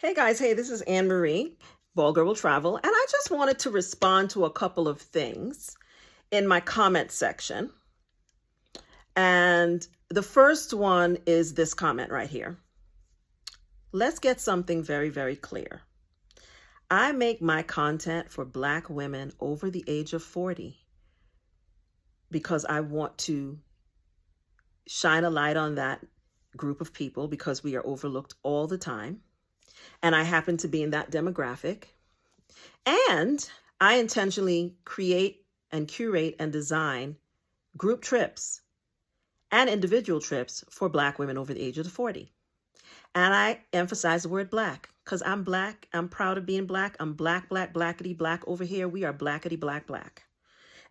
Hey guys, hey, this is Anne Marie, BaldGirlWillTravel, and I just wanted to respond to a couple of things in my comment section. And the first one is this comment right here. Let's get something very, very clear. I make my content for Black women over the age of 40 because I want to shine a light on that group of people because we are overlooked all the time. And I happen to be in that demographic. And I intentionally create and curate and design group trips and individual trips for Black women over the age of 40. And I emphasize the word Black because I'm Black. I'm proud of being Black. I'm Black, Blackity, Black over here. We are Blackity, Black.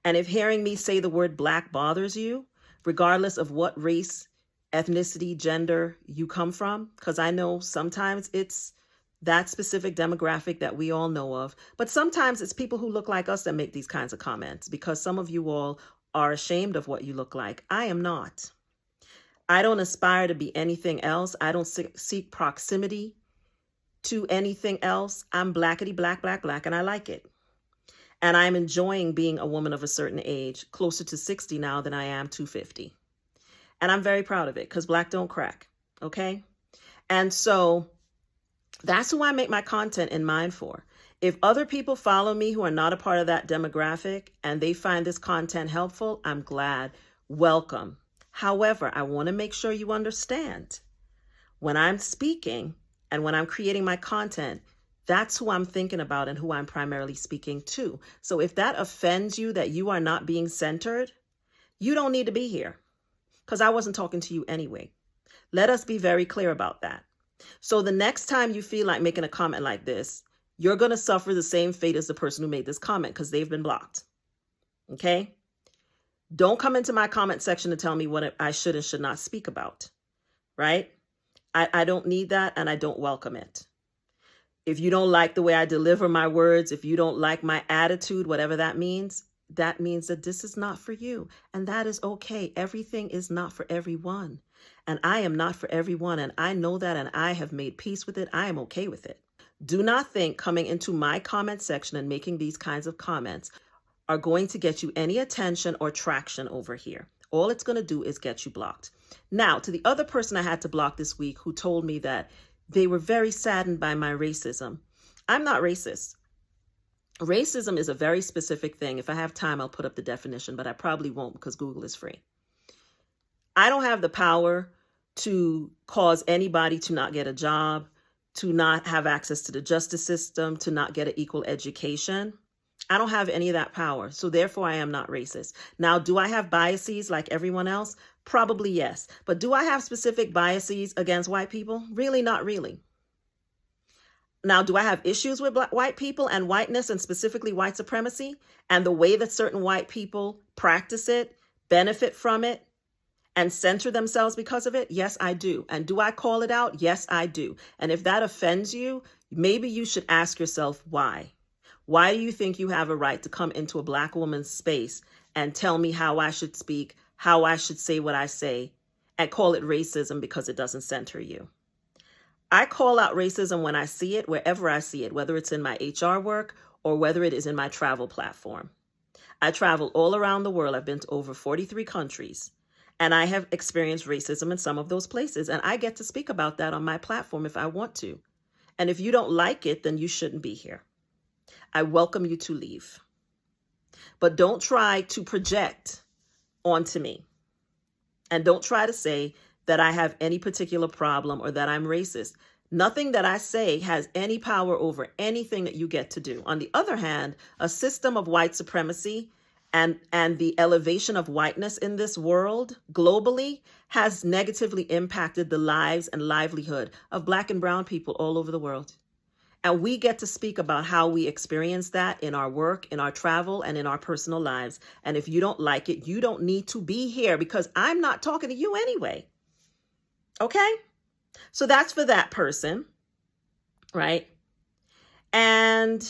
And if hearing me say the word Black bothers you, regardless of what race, ethnicity, gender you come from, because I know sometimes it's that specific demographic that we all know of. But sometimes it's people who look like us that make these kinds of comments because some of you all are ashamed of what you look like. I am not. I don't aspire to be anything else. I don't seek proximity to anything else. I'm Blackity, Black, and I like it. And I'm enjoying being a woman of a certain age, closer to 60 now than I am to 50. And I'm very proud of it because Black don't crack, okay? And so that's who I make my content in mind for. If other people follow me who are not a part of that demographic and they find this content helpful, I'm glad. Welcome. However, I want to make sure you understand when I'm speaking and when I'm creating my content, that's who I'm thinking about and who I'm primarily speaking to. So if that offends you that you are not being centered, you don't need to be here because I wasn't talking to you anyway. Let us be very clear about that. So the next time you feel like making a comment like this, you're going to suffer the same fate as the person who made this comment because they've been blocked. Okay? Don't come into my comment section to tell me what I should and should not speak about, right? I don't need that and I don't welcome it. If you don't like the way I deliver my words, if you don't like my attitude, whatever that means that this is not for you. And that is okay. Everything is not for everyone. And I am not for everyone. And I know that and I have made peace with it. I am okay with it. Do not think coming into my comment section and making these kinds of comments are going to get you any attention or traction over here. All it's going to do is get you blocked. Now, to the other person I had to block this week who told me that they were very saddened by my racism. I'm not racist. Racism is a very specific thing. If I have time, I'll put up the definition, but I probably won't because Google is free. I don't have the power to cause anybody to not get a job, to not have access to the justice system, to not get an equal education. I don't have any of that power. So therefore, I am not racist. Now, do I have biases like everyone else? Probably yes. But do I have specific biases against white people? Really, not really. Now, do I have issues with white people and whiteness and specifically white supremacy and the way that certain white people practice it, benefit from it, and center themselves because of it? Yes, I do. And do I call it out? Yes, I do. And if that offends you, maybe you should ask yourself why. Why do you think you have a right to come into a Black woman's space and tell me how I should speak, how I should say what I say, and call it racism because it doesn't center you? I call out racism when I see it, wherever I see it, whether it's in my HR work or whether it is in my travel platform. I travel all around the world. I've been to over 43 countries, and I have experienced racism in some of those places, and I get to speak about that on my platform if I want to. And if you don't like it, then you shouldn't be here. I welcome you to leave. But don't try to project onto me. And don't try to say that I have any particular problem or that I'm racist. Nothing that I say has any power over anything that you get to do. On the other hand, a system of white supremacy and the elevation of whiteness in this world globally has negatively impacted the lives and livelihood of Black and brown people all over the world. And we get to speak about how we experience that in our work, in our travel, and in our personal lives. And if you don't like it, you don't need to be here because I'm not talking to you anyway. Okay? So that's for that person, right? And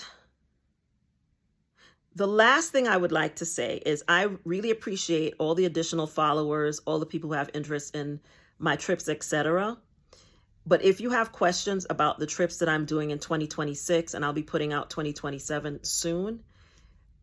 the last thing I would like to say is I really appreciate all the additional followers, all the people who have interest in my trips, etc. But if you have questions about the trips that I'm doing in 2026, and I'll be putting out 2027 soon,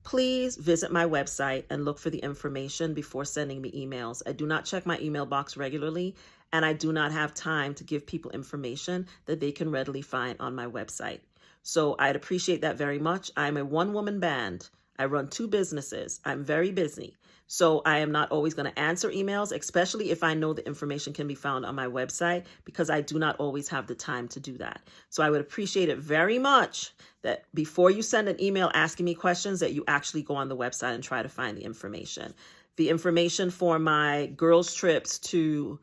please visit my website and look for the information before sending me emails. I do not check my email box regularly, and I do not have time to give people information that they can readily find on my website. So I'd appreciate that very much. I'm a one-woman band. I run 2 businesses. I'm very busy. So I am not always going to answer emails, especially if I know the information can be found on my website, because I do not always have the time to do that. So I would appreciate it very much that before you send an email asking me questions, that you actually go on the website and try to find the information. The information for my girls' trips to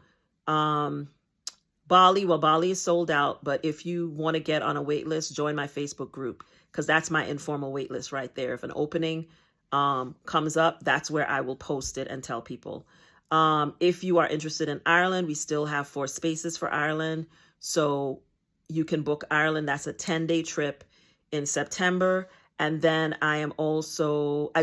Bali, well, Bali is sold out, but if you want to get on a wait list, join my Facebook group, because that's my informal wait list right there. If an opening comes up, that's where I will post it and tell people. If you are interested in Ireland, we still have 4 spaces for Ireland. So you can book Ireland. That's a 10-day trip in September. And then I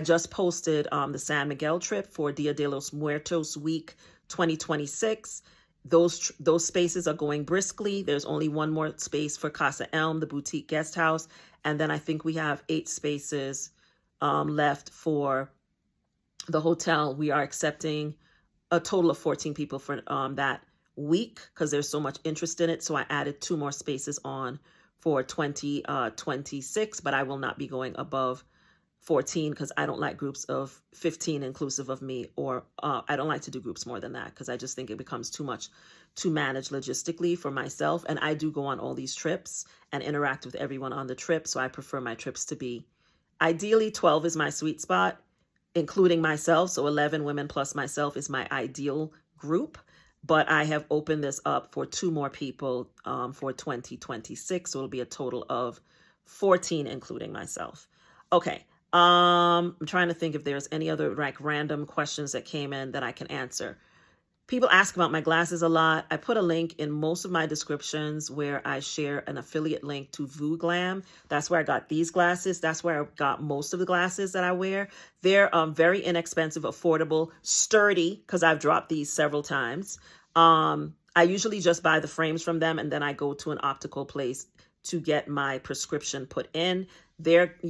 just posted the San Miguel trip for Dia de los Muertos week 2026. Those spaces are going briskly. There's only 1 more space for Casa Elm, the boutique guest house. And then I think we have 8 spaces left for the hotel. We are accepting a total of 14 people for that week, because there's so much interest in it. So I added 2 more spaces on for 2026, but I will not be going above 14 because I don't like groups of 15 inclusive of me, or I don't like to do groups more than that, because I just think it becomes too much to manage logistically for myself. And I do go on all these trips and interact with everyone on the trip. So I prefer my trips to be ideally 12 is my sweet spot, including myself. So 11 women plus myself is my ideal group. But I have opened this up for 2 more people for 2026. So it'll be a total of 14, including myself. Okay. I'm trying to think if there's any other random questions that came in that I can answer. People ask about my glasses a lot. I put a link in most of my descriptions where I share an affiliate link to VooGlam. That's where I got these glasses. That's where I got most of the glasses that I wear. They're very inexpensive, affordable, sturdy, because I've dropped these several times. I usually just buy the frames from them, and then I go to an optical place to get my prescription put in.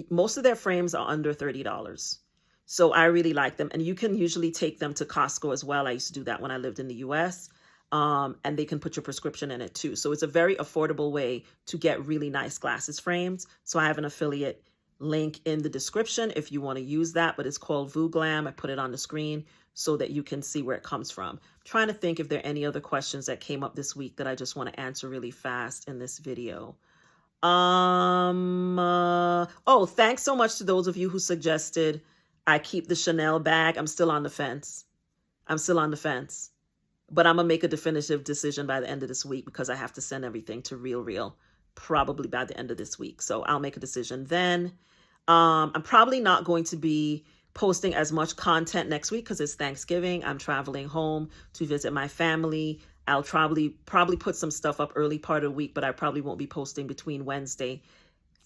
Most of their frames are under $30. So I really like them. And you can usually take them to Costco as well. I used to do that when I lived in the US. And they can put your prescription in it too. So it's a very affordable way to get really nice glasses frames. So I have an affiliate link in the description if you want to use that, but it's called VooGlam. I put it on the screen so that you can see where it comes from. I'm trying to think if there are any other questions that came up this week that I just want to answer really fast in this video. Thanks so much to those of you who suggested I keep the Chanel bag. I'm still on the fence. But I'm going to make a definitive decision by the end of this week, because I have to send everything to RealReal probably by the end of this week. So I'll make a decision then. I'm probably not going to be posting as much content next week because it's Thanksgiving. I'm traveling home to visit my family. I'll probably put some stuff up early part of the week, but I probably won't be posting between Thursday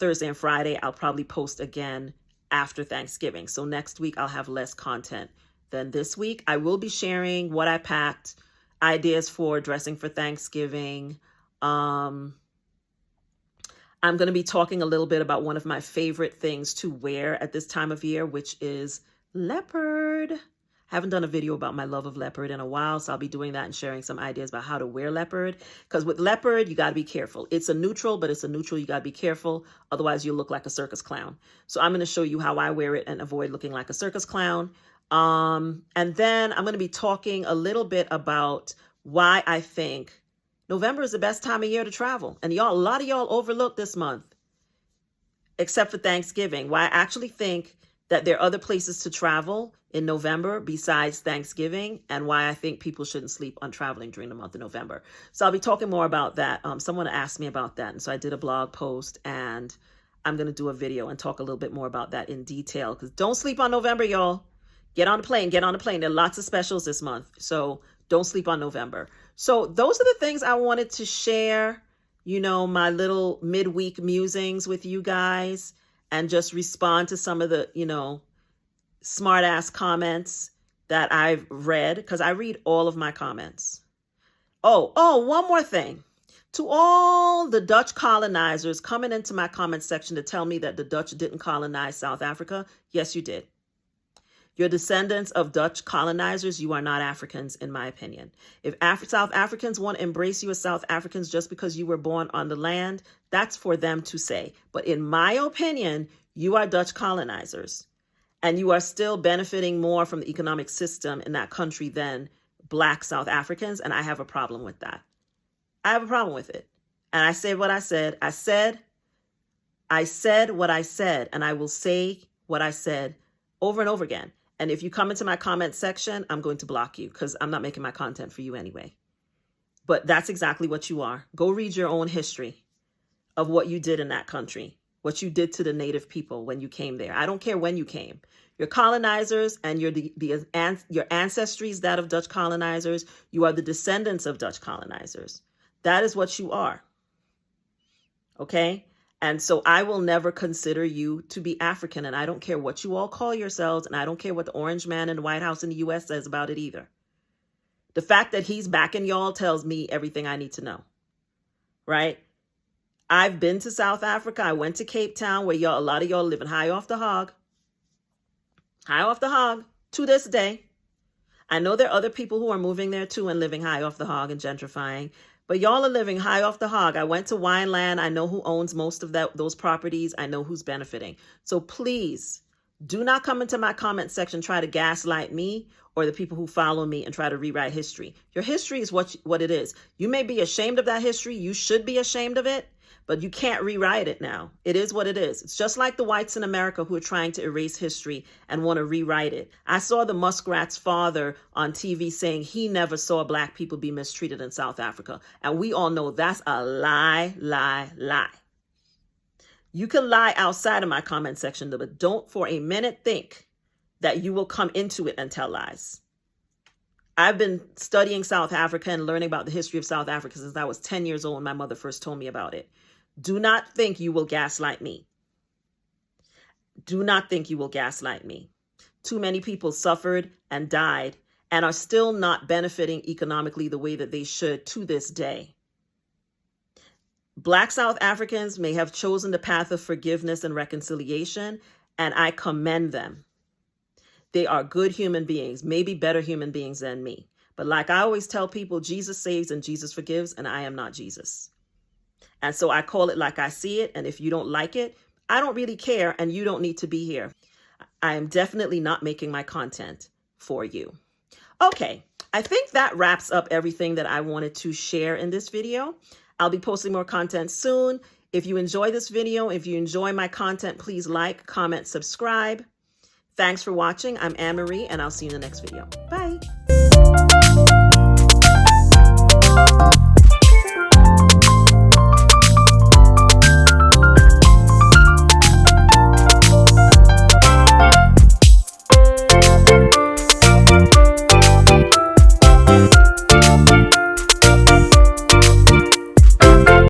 and Friday. I'll probably post again after Thanksgiving. So next week I'll have less content than this week. I will be sharing what I packed, ideas for dressing for Thanksgiving. I'm going to be talking a little bit about one of my favorite things to wear at this time of year, which is leopard. I haven't done a video about my love of leopard in a while, so I'll be doing that and sharing some ideas about how to wear leopard. Because with leopard, you got to be careful. It's a neutral, but it's a neutral. You got to be careful. Otherwise, you'll look like a circus clown. So I'm going to show you how I wear it and avoid looking like a circus clown. And then I'm going to be talking a little bit about why I think November is the best time of year to travel. And a lot of y'all overlooked this month, except for Thanksgiving. Why I actually think that there are other places to travel in November besides Thanksgiving, and why I think people shouldn't sleep on traveling during the month of November. So I'll be talking more about that. Someone asked me about that, and so I did a blog post, and I'm going to do a video and talk a little bit more about that in detail, because don't sleep on November, y'all. Get on the plane. There are lots of specials this month, so don't sleep on November. So those are the things I wanted to share, my little midweek musings with you guys, and just respond to some of the, smart ass comments that I've read, because I read all of my comments. Oh, one more thing. To all the Dutch colonizers coming into my comment section to tell me that the Dutch didn't colonize South Africa, yes, you did. You're descendants of Dutch colonizers. You are not Africans, in my opinion. If South Africans want to embrace you as South Africans just because you were born on the land, that's for them to say. But in my opinion, you are Dutch colonizers, and you are still benefiting more from the economic system in that country than Black South Africans, and I have a problem with that. I have a problem with it. And I said what I said. I said what I said, and I will say what I said over and over again. And if you come into my comment section, I'm going to block you because I'm not making my content for you anyway. But that's exactly what you are. Go read your own history of what you did in that country, what you did to the native people when you came there. I don't care when you came. You're colonizers, and your ancestry is that of Dutch colonizers. You are the descendants of Dutch colonizers. That is what you are. Okay? And so I will never consider you to be African, and I don't care what you all call yourselves, and I don't care what the orange man in the White House in the U.S. says about it either. The fact that he's backing y'all tells me everything I need to know, right? I've been to South Africa. I went to Cape Town, where a lot of y'all living high off the hog to this day. I know there are other people who are moving there too and living high off the hog and gentrifying. But y'all are living high off the hog. I went to Wineland. I know who owns most of those properties. I know who's benefiting. So please do not come into my comment section, try to gaslight me or the people who follow me and try to rewrite history. Your history is what it is. You may be ashamed of that history. You should be ashamed of it, but you can't rewrite it now. It is what it is. It's just like the whites in America who are trying to erase history and want to rewrite it. I saw the Muskrat's father on TV saying he never saw Black people be mistreated in South Africa. And we all know that's a lie, lie, lie. You can lie outside of my comment section, but don't for a minute think that you will come into it and tell lies. I've been studying South Africa and learning about the history of South Africa since I was 10 years old when my mother first told me about it. Do not think you will gaslight me. Do not think you will gaslight me. Too many people suffered and died and are still not benefiting economically the way that they should to this day. Black South Africans may have chosen the path of forgiveness and reconciliation, and I commend them. They are good human beings, maybe better human beings than me. But like I always tell people, Jesus saves and Jesus forgives, and I am not Jesus. And so I call it like I see it. And if you don't like it, I don't really care, and you don't need to be here. I am definitely not making my content for you. Okay, I think that wraps up everything that I wanted to share in this video. I'll be posting more content soon. If you enjoy this video, if you enjoy my content, please like, comment, subscribe. Thanks for watching. I'm Anne-Marie, and I'll see you in the next video. Bye.